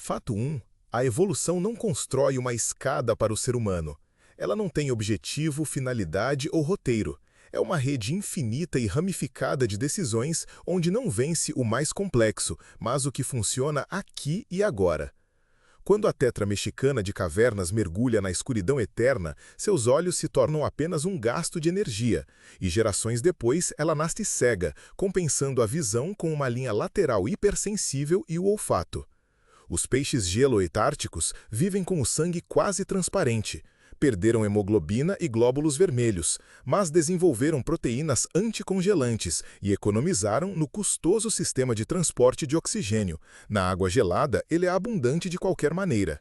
Fato 1. A evolução não constrói uma escada para o ser humano. Ela não tem objetivo, finalidade ou roteiro. É uma rede infinita e ramificada de decisões onde não vence o mais complexo, mas o que funciona aqui e agora. Quando a tetra mexicana de cavernas mergulha na escuridão eterna, seus olhos se tornam apenas um gasto de energia, e gerações depois ela nasce cega, compensando a visão com uma linha lateral hipersensível e o olfato. Os peixes gelo-etárticos vivem com o sangue quase transparente. Perderam hemoglobina e glóbulos vermelhos, mas desenvolveram proteínas anticongelantes e economizaram no custoso sistema de transporte de oxigênio. Na água gelada, ele é abundante de qualquer maneira.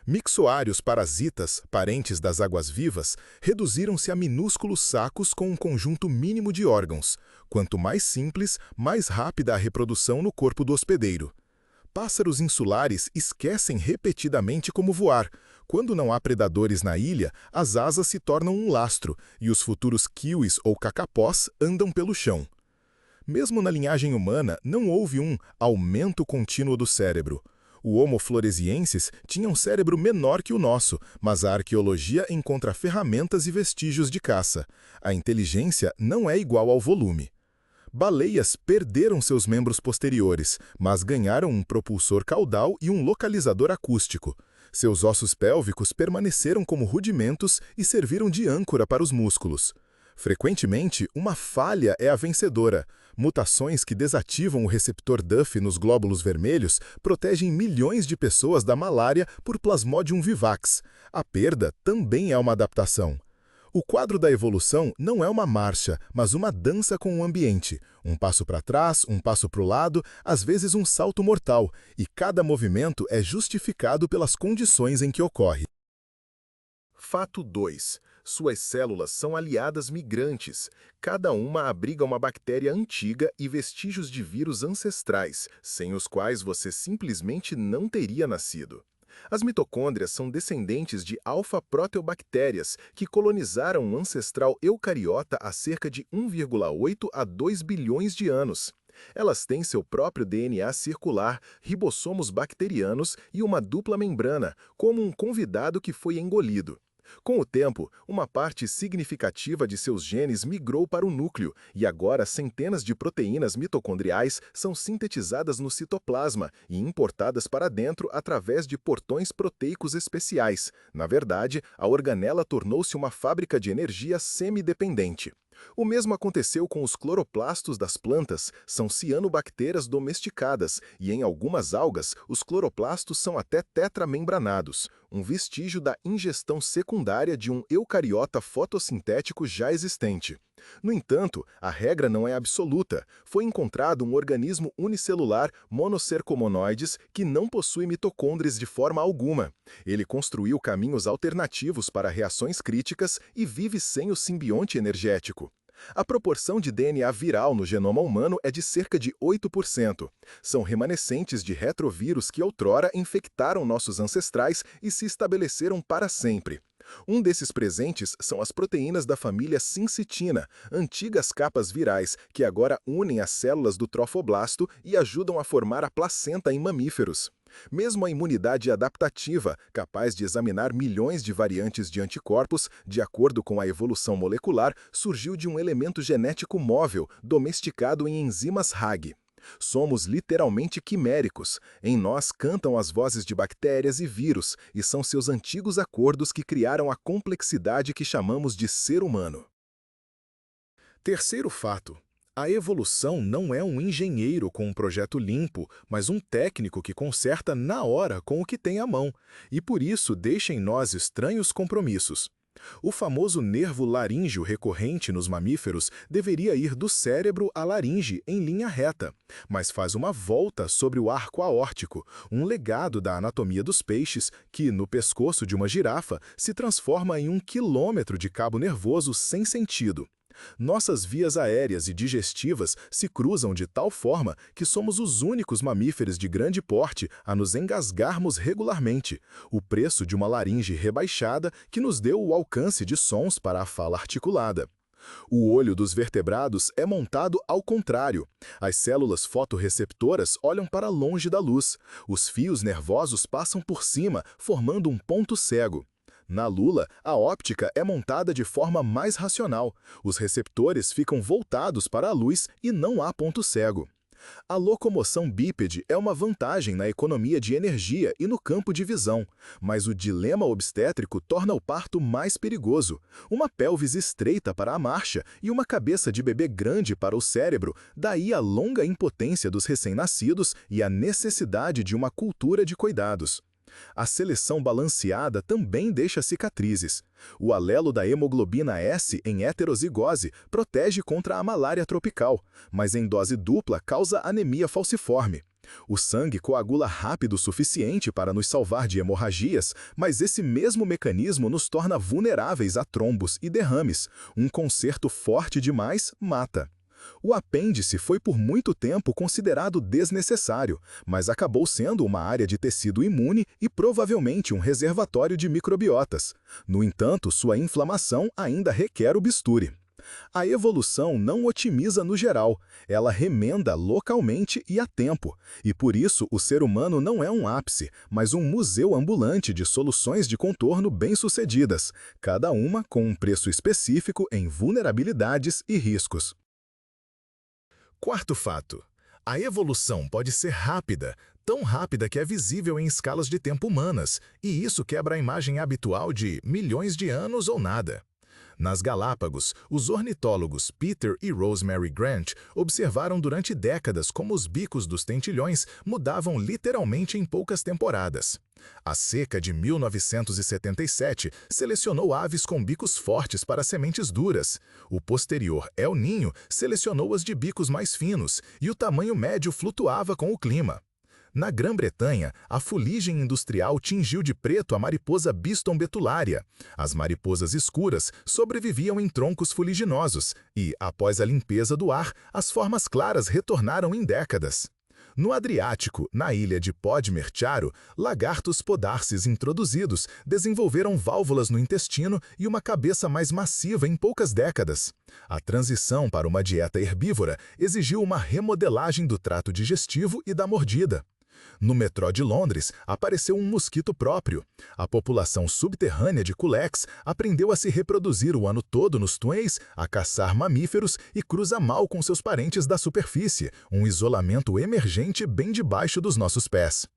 Mixoários parasitas, parentes das águas-vivas, reduziram-se a minúsculos sacos com um conjunto mínimo de órgãos. Quanto mais simples, mais rápida a reprodução no corpo do hospedeiro. Pássaros insulares esquecem repetidamente como voar. Quando não há predadores na ilha, as asas se tornam um lastro e os futuros kiwis ou cacapós andam pelo chão. Mesmo na linhagem humana, não houve um aumento contínuo do cérebro. O Homo floresiensis tinha um cérebro menor que o nosso, mas a arqueologia encontra ferramentas e vestígios de caça. A inteligência não é igual ao volume. Baleias perderam seus membros posteriores, mas ganharam um propulsor caudal e um localizador acústico. Seus ossos pélvicos permaneceram como rudimentos e serviram de âncora para os músculos. Frequentemente, uma falha é a vencedora. Mutações que desativam o receptor Duff nos glóbulos vermelhos protegem milhões de pessoas da malária por Plasmodium vivax. A perda também é uma adaptação. O quadro da evolução não é uma marcha, mas uma dança com o ambiente. Um passo para trás, um passo para o lado, às vezes um salto mortal, e cada movimento é justificado pelas condições em que ocorre. Fato 2. Suas células são aliadas migrantes. Cada uma abriga uma bactéria antiga e vestígios de vírus ancestrais, sem os quais você simplesmente não teria nascido. As mitocôndrias são descendentes de alfa-proteobactérias que colonizaram um ancestral eucariota há cerca de 1,8 a 2 bilhões de anos. Elas têm seu próprio DNA circular, ribossomos bacterianos e uma dupla membrana, como um convidado que foi engolido. Com o tempo, uma parte significativa de seus genes migrou para o núcleo e agora centenas de proteínas mitocondriais são sintetizadas no citoplasma e importadas para dentro através de portões proteicos especiais. Na verdade, a organela tornou-se uma fábrica de energia semidependente. O mesmo aconteceu com os cloroplastos das plantas, são cianobactérias domesticadas, e em algumas algas, os cloroplastos são até tetramembranados, um vestígio da ingestão secundária de um eucariota fotossintético já existente. No entanto, a regra não é absoluta. Foi encontrado um organismo unicelular monocercomonoides que não possui mitocôndrias de forma alguma. Ele construiu caminhos alternativos para reações críticas e vive sem o simbionte energético. A proporção de DNA viral no genoma humano é de cerca de 8%. São remanescentes de retrovírus que outrora infectaram nossos ancestrais e se estabeleceram para sempre. Um desses presentes são as proteínas da família sincitina, antigas capas virais que agora unem as células do trofoblasto e ajudam a formar a placenta em mamíferos. Mesmo a imunidade adaptativa, capaz de examinar milhões de variantes de anticorpos, de acordo com a evolução molecular, surgiu de um elemento genético móvel, domesticado em enzimas RAG. Somos literalmente quiméricos. Em nós cantam as vozes de bactérias e vírus, e são seus antigos acordos que criaram a complexidade que chamamos de ser humano. Terceiro fato. A evolução não é um engenheiro com um projeto limpo, mas um técnico que conserta na hora com o que tem à mão, e por isso deixa em nós estranhos compromissos. O famoso nervo laríngeo recorrente nos mamíferos deveria ir do cérebro à laringe em linha reta, mas faz uma volta sobre o arco aórtico, um legado da anatomia dos peixes que, no pescoço de uma girafa, se transforma em 1 quilômetro de cabo nervoso sem sentido. Nossas vias aéreas e digestivas se cruzam de tal forma que somos os únicos mamíferos de grande porte a nos engasgarmos regularmente, o preço de uma laringe rebaixada que nos deu o alcance de sons para a fala articulada. O olho dos vertebrados é montado ao contrário. As células fotorreceptoras olham para longe da luz. Os fios nervosos passam por cima, formando um ponto cego. Na lula, a óptica é montada de forma mais racional. Os receptores ficam voltados para a luz e não há ponto cego. A locomoção bípede é uma vantagem na economia de energia e no campo de visão, mas o dilema obstétrico torna o parto mais perigoso. Uma pelvis estreita para a marcha e uma cabeça de bebê grande para o cérebro, daí a longa impotência dos recém-nascidos e a necessidade de uma cultura de cuidados. A seleção balanceada também deixa cicatrizes. O alelo da hemoglobina S em heterozigose protege contra a malária tropical, mas em dose dupla causa anemia falciforme. O sangue coagula rápido o suficiente para nos salvar de hemorragias, mas esse mesmo mecanismo nos torna vulneráveis a trombos e derrames. Um conserto forte demais mata. O apêndice foi por muito tempo considerado desnecessário, mas acabou sendo uma área de tecido imune e provavelmente um reservatório de microbiotas. No entanto, sua inflamação ainda requer o bisturi. A evolução não otimiza no geral, ela remenda localmente e a tempo. E por isso o ser humano não é um ápice, mas um museu ambulante de soluções de contorno bem-sucedidas, cada uma com um preço específico em vulnerabilidades e riscos. Quarto fato: a evolução pode ser rápida, tão rápida que é visível em escalas de tempo humanas, e isso quebra a imagem habitual de milhões de anos ou nada. Nas Galápagos, os ornitólogos Peter e Rosemary Grant observaram durante décadas como os bicos dos tentilhões mudavam literalmente em poucas temporadas. A seca de 1977 selecionou aves com bicos fortes para sementes duras. O posterior El Niño selecionou as de bicos mais finos, e o tamanho médio flutuava com o clima. Na Grã-Bretanha, a fuligem industrial tingiu de preto a mariposa Biston betulária. As mariposas escuras sobreviviam em troncos fuliginosos e, após a limpeza do ar, as formas claras retornaram em décadas. No Adriático, na ilha de Podmercharo, lagartos podarces introduzidos desenvolveram válvulas no intestino e uma cabeça mais massiva em poucas décadas. A transição para uma dieta herbívora exigiu uma remodelagem do trato digestivo e da mordida. No metrô de Londres, apareceu um mosquito próprio. A população subterrânea de Culex aprendeu a se reproduzir o ano todo nos túneis, a caçar mamíferos e cruza mal com seus parentes da superfície, um isolamento emergente bem debaixo dos nossos pés.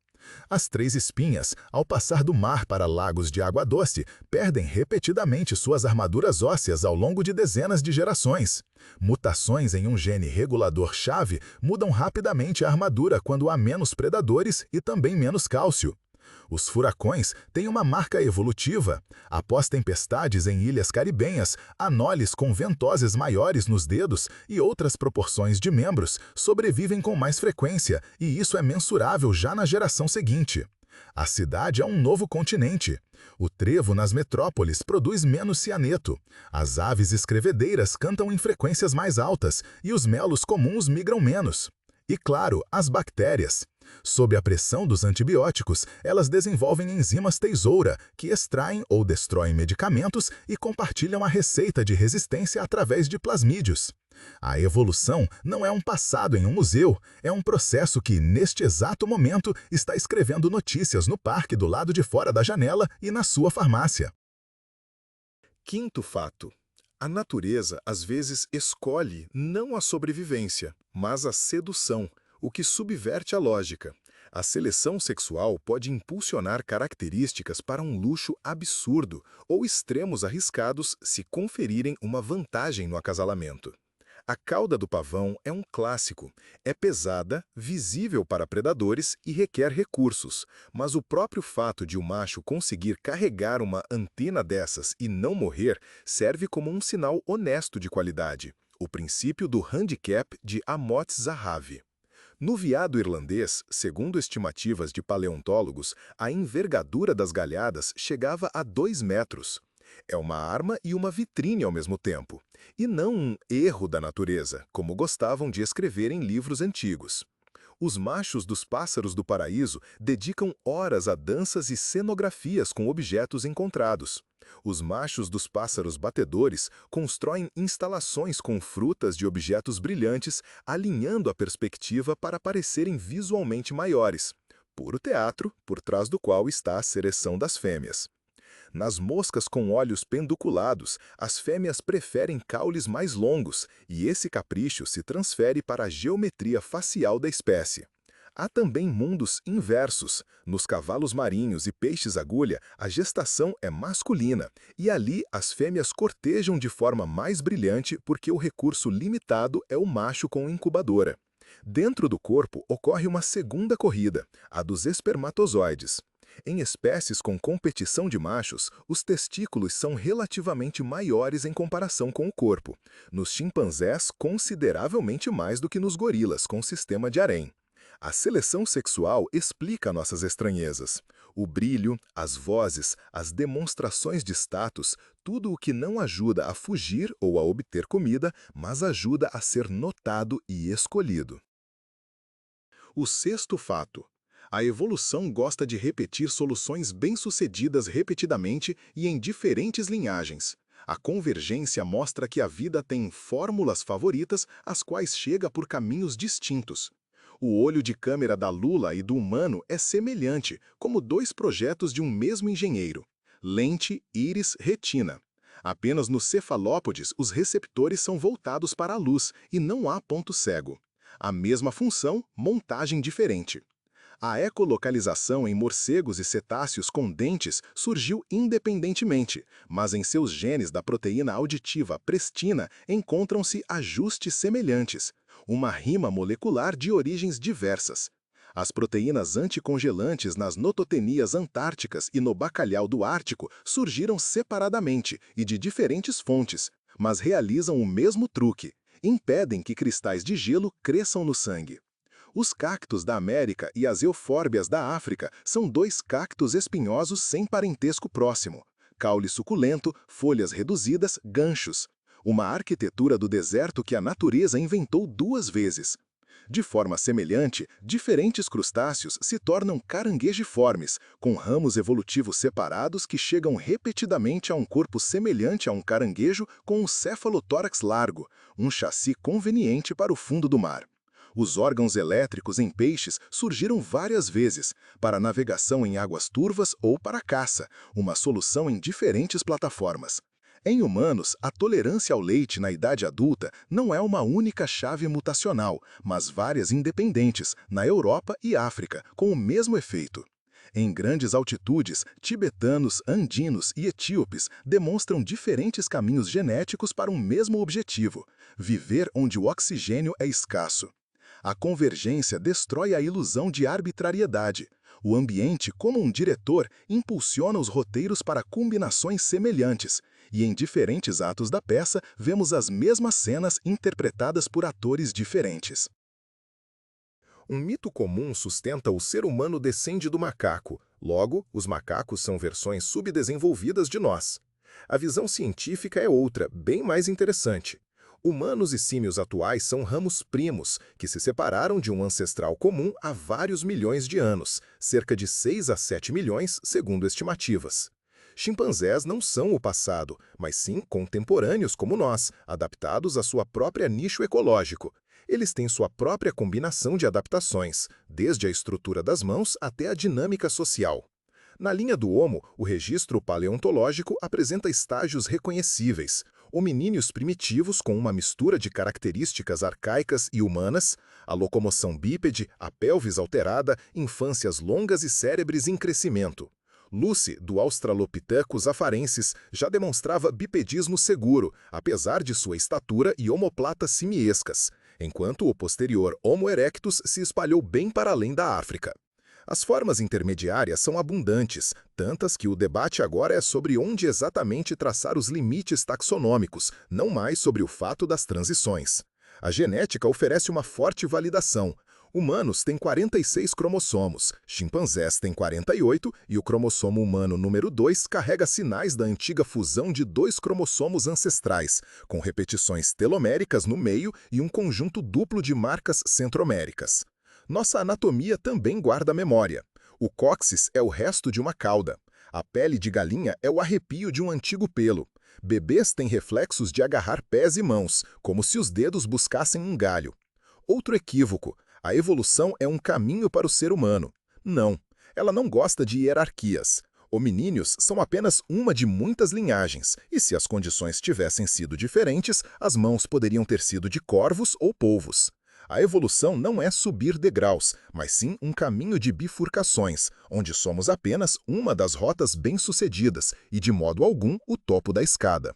As três espinhas, ao passar do mar para lagos de água doce, perdem repetidamente suas armaduras ósseas ao longo de dezenas de gerações. Mutações em um gene regulador-chave mudam rapidamente a armadura quando há menos predadores e também menos cálcio. Os furacões têm uma marca evolutiva. Após tempestades em ilhas caribenhas, anoles com ventoses maiores nos dedos e outras proporções de membros sobrevivem com mais frequência, e isso é mensurável já na geração seguinte. A cidade é um novo continente. O trevo nas metrópoles produz menos cianeto. As aves escrevedeiras cantam em frequências mais altas e os melos comuns migram menos. E, claro, as bactérias. Sob a pressão dos antibióticos, elas desenvolvem enzimas tesoura, que extraem ou destroem medicamentos e compartilham a receita de resistência através de plasmídios. A evolução não é um passado em um museu, é um processo que, neste exato momento, está escrevendo notícias no parque do lado de fora da janela e na sua farmácia. Quinto fato: a natureza às vezes escolhe não a sobrevivência, mas a sedução, o que subverte a lógica. A seleção sexual pode impulsionar características para um luxo absurdo ou extremos arriscados se conferirem uma vantagem no acasalamento. A cauda do pavão é um clássico. É pesada, visível para predadores e requer recursos, mas o próprio fato de o macho conseguir carregar uma antena dessas e não morrer serve como um sinal honesto de qualidade, o princípio do handicap de Amot Zahavi. No veado irlandês, segundo estimativas de paleontólogos, a envergadura das galhadas chegava a 2 metros. É uma arma e uma vitrine ao mesmo tempo, e não um erro da natureza, como gostavam de escrever em livros antigos. Os machos dos pássaros do paraíso dedicam horas a danças e cenografias com objetos encontrados. Os machos dos pássaros batedores constroem instalações com frutas de objetos brilhantes, alinhando a perspectiva para parecerem visualmente maiores. Puro teatro, por trás do qual está a seleção das fêmeas. Nas moscas com olhos pendiculados, as fêmeas preferem caules mais longos, e esse capricho se transfere para a geometria facial da espécie. Há também mundos inversos. Nos cavalos marinhos e peixes-agulha, a gestação é masculina, e ali as fêmeas cortejam de forma mais brilhante porque o recurso limitado é o macho com incubadora. Dentro do corpo ocorre uma segunda corrida, a dos espermatozoides. Em espécies com competição de machos, os testículos são relativamente maiores em comparação com o corpo. Nos chimpanzés, consideravelmente mais do que nos gorilas, com sistema de harém. A seleção sexual explica nossas estranhezas. O brilho, as vozes, as demonstrações de status, tudo o que não ajuda a fugir ou a obter comida, mas ajuda a ser notado e escolhido. O sexto fato. A evolução gosta de repetir soluções bem-sucedidas repetidamente e em diferentes linhagens. A convergência mostra que a vida tem fórmulas favoritas, às quais chega por caminhos distintos. O olho de câmera da lula e do humano é semelhante, como dois projetos de um mesmo engenheiro. Lente, íris, retina. Apenas nos cefalópodes os receptores são voltados para a luz e não há ponto cego. A mesma função, montagem diferente. A ecolocalização em morcegos e cetáceos com dentes surgiu independentemente, mas em seus genes da proteína auditiva prestina encontram-se ajustes semelhantes, uma rima molecular de origens diversas. As proteínas anticongelantes nas nototenias antárticas e no bacalhau do Ártico surgiram separadamente e de diferentes fontes, mas realizam o mesmo truque: impedem que cristais de gelo cresçam no sangue. Os cactos da América e as eufórbias da África são dois cactos espinhosos sem parentesco próximo. Caule suculento, folhas reduzidas, ganchos. Uma arquitetura do deserto que a natureza inventou duas vezes. De forma semelhante, diferentes crustáceos se tornam caranguejiformes, com ramos evolutivos separados que chegam repetidamente a um corpo semelhante a um caranguejo com um cefalotórax largo, um chassi conveniente para o fundo do mar. Os órgãos elétricos em peixes surgiram várias vezes, para navegação em águas turvas ou para caça, uma solução em diferentes plataformas. Em humanos, a tolerância ao leite na idade adulta não é uma única chave mutacional, mas várias independentes, na Europa e África, com o mesmo efeito. Em grandes altitudes, tibetanos, andinos e etíopes demonstram diferentes caminhos genéticos para um mesmo objetivo: viver onde o oxigênio é escasso. A convergência destrói a ilusão de arbitrariedade. O ambiente, como um diretor, impulsiona os roteiros para combinações semelhantes, e em diferentes atos da peça vemos as mesmas cenas interpretadas por atores diferentes. Um mito comum sustenta o ser humano descende do macaco, logo, os macacos são versões subdesenvolvidas de nós. A visão científica é outra, bem mais interessante. Humanos e símios atuais são ramos primos, que se separaram de um ancestral comum há vários milhões de anos, cerca de 6 a 7 milhões, segundo estimativas. Chimpanzés não são o passado, mas sim contemporâneos como nós, adaptados à sua própria nicho ecológico. Eles têm sua própria combinação de adaptações, desde a estrutura das mãos até a dinâmica social. Na linha do Homo, o registro paleontológico apresenta estágios reconhecíveis: hominíneos primitivos com uma mistura de características arcaicas e humanas, a locomoção bípede, a pelvis alterada, infâncias longas e cérebres em crescimento. Lucy, do Australopithecus afarensis, já demonstrava bipedismo seguro, apesar de sua estatura e omoplatas simiescas, enquanto o posterior Homo erectus se espalhou bem para além da África. As formas intermediárias são abundantes, tantas que o debate agora é sobre onde exatamente traçar os limites taxonômicos, não mais sobre o fato das transições. A genética oferece uma forte validação. Humanos têm 46 cromossomos, chimpanzés têm 48 e o cromossomo humano número 2 carrega sinais da antiga fusão de dois cromossomos ancestrais, com repetições teloméricas no meio e um conjunto duplo de marcas centroméricas. Nossa anatomia também guarda memória. O cóccix é o resto de uma cauda. A pele de galinha é o arrepio de um antigo pelo. Bebês têm reflexos de agarrar pés e mãos, como se os dedos buscassem um galho. Outro equívoco: a evolução é um caminho para o ser humano. Não, ela não gosta de hierarquias. Hominíneos são apenas uma de muitas linhagens, e se as condições tivessem sido diferentes, as mãos poderiam ter sido de corvos ou polvos. A evolução não é subir degraus, mas sim um caminho de bifurcações, onde somos apenas uma das rotas bem-sucedidas e, de modo algum, o topo da escada.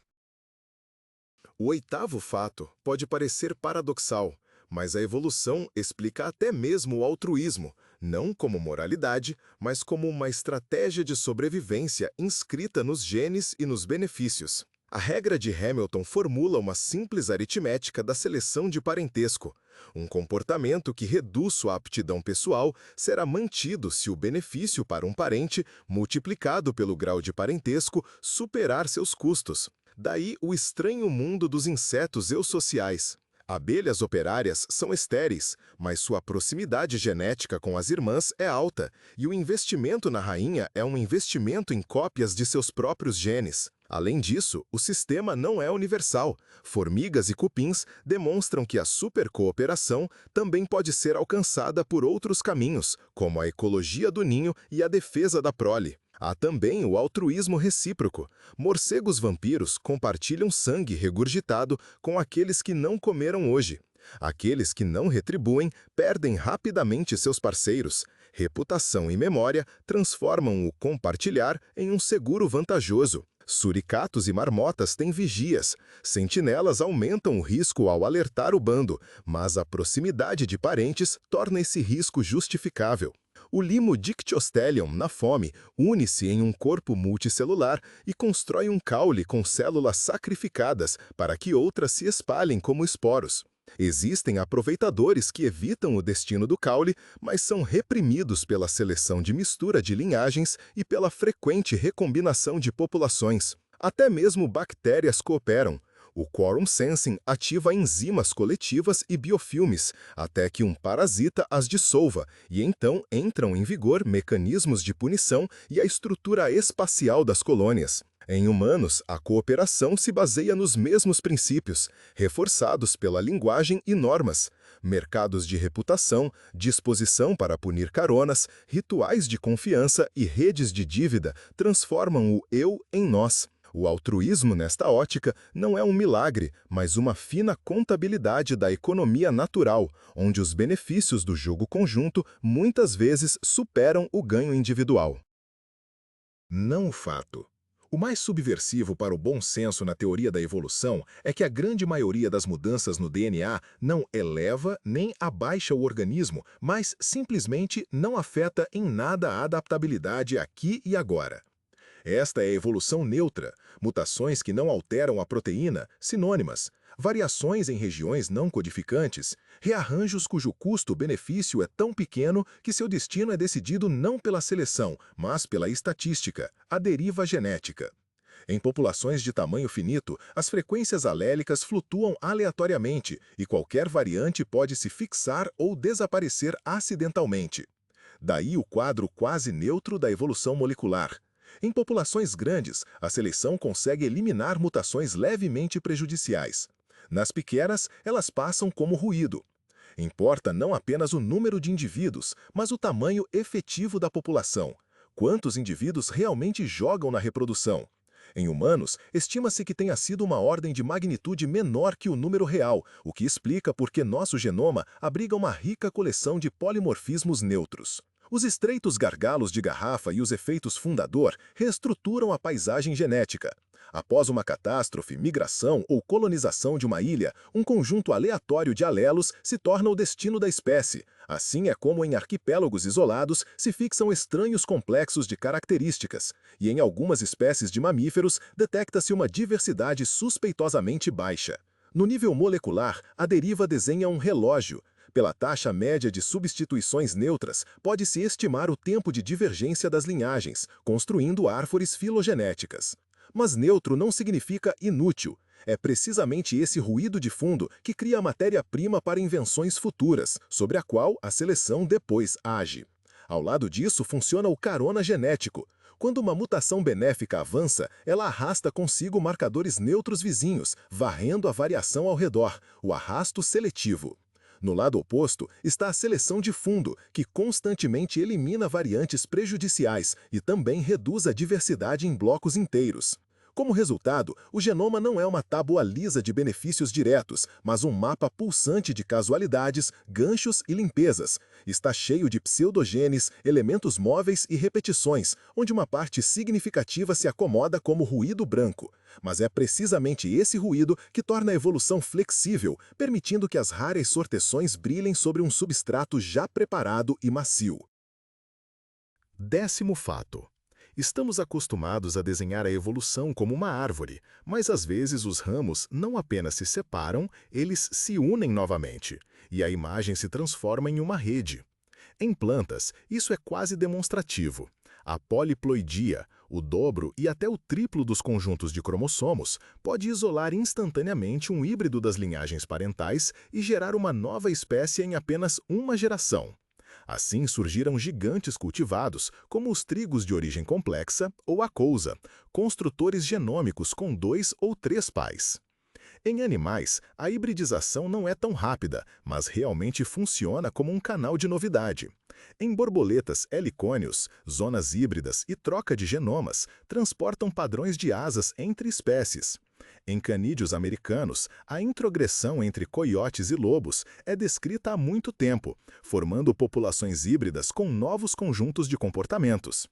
O oitavo fato pode parecer paradoxal, mas a evolução explica até mesmo o altruísmo, não como moralidade, mas como uma estratégia de sobrevivência inscrita nos genes e nos benefícios. A regra de Hamilton formula uma simples aritmética da seleção de parentesco. Um comportamento que reduz sua aptidão pessoal será mantido se o benefício para um parente, multiplicado pelo grau de parentesco, superar seus custos. Daí o estranho mundo dos insetos eusociais. Abelhas operárias são estéreis, mas sua proximidade genética com as irmãs é alta, e o investimento na rainha é um investimento em cópias de seus próprios genes. Além disso, o sistema não é universal. Formigas e cupins demonstram que a supercooperação também pode ser alcançada por outros caminhos, como a ecologia do ninho e a defesa da prole. Há também o altruísmo recíproco. Morcegos vampiros compartilham sangue regurgitado com aqueles que não comeram hoje. Aqueles que não retribuem perdem rapidamente seus parceiros. Reputação e memória transformam o compartilhar em um seguro vantajoso. Suricatos e marmotas têm vigias. Sentinelas aumentam o risco ao alertar o bando, mas a proximidade de parentes torna esse risco justificável. O limo Dictyostelium, na fome, une-se em um corpo multicelular e constrói um caule com células sacrificadas para que outras se espalhem como esporos. Existem aproveitadores que evitam o destino do caule, mas são reprimidos pela seleção de mistura de linhagens e pela frequente recombinação de populações. Até mesmo bactérias cooperam. O quorum sensing ativa enzimas coletivas e biofilmes, até que um parasita as dissolva, e então entram em vigor mecanismos de punição e a estrutura espacial das colônias. Em humanos, a cooperação se baseia nos mesmos princípios, reforçados pela linguagem e normas. Mercados de reputação, disposição para punir caronas, rituais de confiança e redes de dívida transformam o eu em nós. O altruísmo, nesta ótica, não é um milagre, mas uma fina contabilidade da economia natural, onde os benefícios do jogo conjunto muitas vezes superam o ganho individual. Não o fato. O mais subversivo para o bom senso na teoria da evolução é que a grande maioria das mudanças no DNA não eleva nem abaixa o organismo, mas simplesmente não afeta em nada a adaptabilidade aqui e agora. Esta é a evolução neutra, mutações que não alteram a proteína, sinônimas, variações em regiões não codificantes, rearranjos cujo custo-benefício é tão pequeno que seu destino é decidido não pela seleção, mas pela estatística, a deriva genética. Em populações de tamanho finito, as frequências alélicas flutuam aleatoriamente e qualquer variante pode se fixar ou desaparecer acidentalmente. Daí o quadro quase neutro da evolução molecular. Em populações grandes, a seleção consegue eliminar mutações levemente prejudiciais. Nas pequenas, elas passam como ruído. Importa não apenas o número de indivíduos, mas o tamanho efetivo da população. Quantos indivíduos realmente jogam na reprodução? Em humanos, estima-se que tenha sido uma ordem de magnitude menor que o número real, o que explica por que nosso genoma abriga uma rica coleção de polimorfismos neutros. Os estreitos gargalos de garrafa e os efeitos fundador reestruturam a paisagem genética. Após uma catástrofe, migração ou colonização de uma ilha, um conjunto aleatório de alelos se torna o destino da espécie. Assim é como em arquipélagos isolados se fixam estranhos complexos de características, e em algumas espécies de mamíferos detecta-se uma diversidade suspeitosamente baixa. No nível molecular, a deriva desenha um relógio. Pela taxa média de substituições neutras, pode-se estimar o tempo de divergência das linhagens, construindo árvores filogenéticas. Mas neutro não significa inútil. É precisamente esse ruído de fundo que cria a matéria-prima para invenções futuras, sobre a qual a seleção depois age. Ao lado disso funciona o carona genético. Quando uma mutação benéfica avança, ela arrasta consigo marcadores neutros vizinhos, varrendo a variação ao redor, o arrasto seletivo. No lado oposto está a seleção de fundo, que constantemente elimina variantes prejudiciais e também reduz a diversidade em blocos inteiros. Como resultado, o genoma não é uma tábua lisa de benefícios diretos, mas um mapa pulsante de casualidades, ganchos e limpezas. Está cheio de pseudogenes, elementos móveis e repetições, onde uma parte significativa se acomoda como ruído branco. Mas é precisamente esse ruído que torna a evolução flexível, permitindo que as raras sorteções brilhem sobre um substrato já preparado e macio. 10º fato. Estamos acostumados a desenhar a evolução como uma árvore, mas às vezes os ramos não apenas se separam, eles se unem novamente, e a imagem se transforma em uma rede. Em plantas, isso é quase demonstrativo. A poliploidia, o dobro e até o triplo dos conjuntos de cromossomos, pode isolar instantaneamente um híbrido das linhagens parentais e gerar uma nova espécie em apenas uma geração. Assim surgiram gigantes cultivados, como os trigos de origem complexa ou a cousa, construtores genômicos com 2 ou 3 pais. Em animais, a hibridização não é tão rápida, mas realmente funciona como um canal de novidade. Em borboletas helicônios, zonas híbridas e troca de genomas transportam padrões de asas entre espécies. Em canídeos americanos, a introgressão entre coiotes e lobos é descrita há muito tempo, formando populações híbridas com novos conjuntos de comportamentos.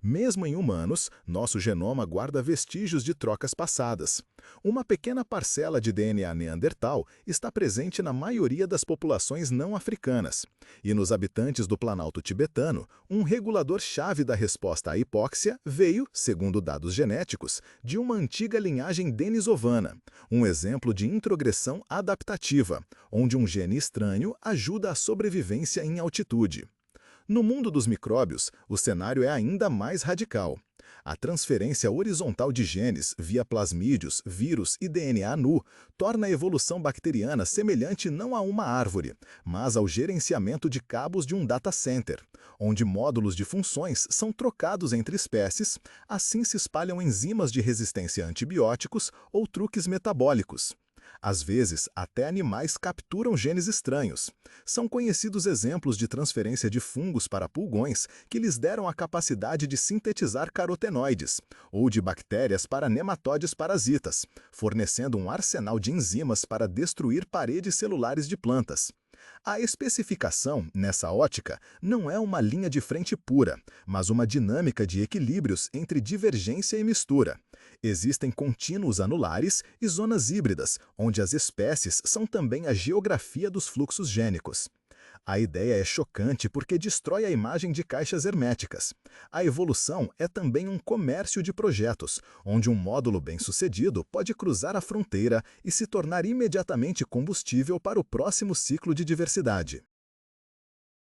Mesmo em humanos, nosso genoma guarda vestígios de trocas passadas. Uma pequena parcela de DNA neandertal está presente na maioria das populações não africanas. E nos habitantes do Planalto tibetano, um regulador-chave da resposta à hipóxia veio, segundo dados genéticos, de uma antiga linhagem denisovana, um exemplo de introgressão adaptativa, onde um gene estranho ajuda a sobrevivência em altitude. No mundo dos micróbios, o cenário é ainda mais radical. A transferência horizontal de genes via plasmídios, vírus e DNA nu torna a evolução bacteriana semelhante não a uma árvore, mas ao gerenciamento de cabos de um data center, onde módulos de funções são trocados entre espécies, assim se espalham enzimas de resistência a antibióticos ou truques metabólicos. Às vezes, até animais capturam genes estranhos. São conhecidos exemplos de transferência de fungos para pulgões que lhes deram a capacidade de sintetizar carotenoides, ou de bactérias para nematóides parasitas, fornecendo um arsenal de enzimas para destruir paredes celulares de plantas. A especificação, nessa ótica, não é uma linha de frente pura, mas uma dinâmica de equilíbrios entre divergência e mistura. Existem contínuos anulares e zonas híbridas, onde as espécies são também a geografia dos fluxos gênicos. A ideia é chocante porque destrói a imagem de caixas herméticas. A evolução é também um comércio de projetos, onde um módulo bem-sucedido pode cruzar a fronteira e se tornar imediatamente combustível para o próximo ciclo de diversidade.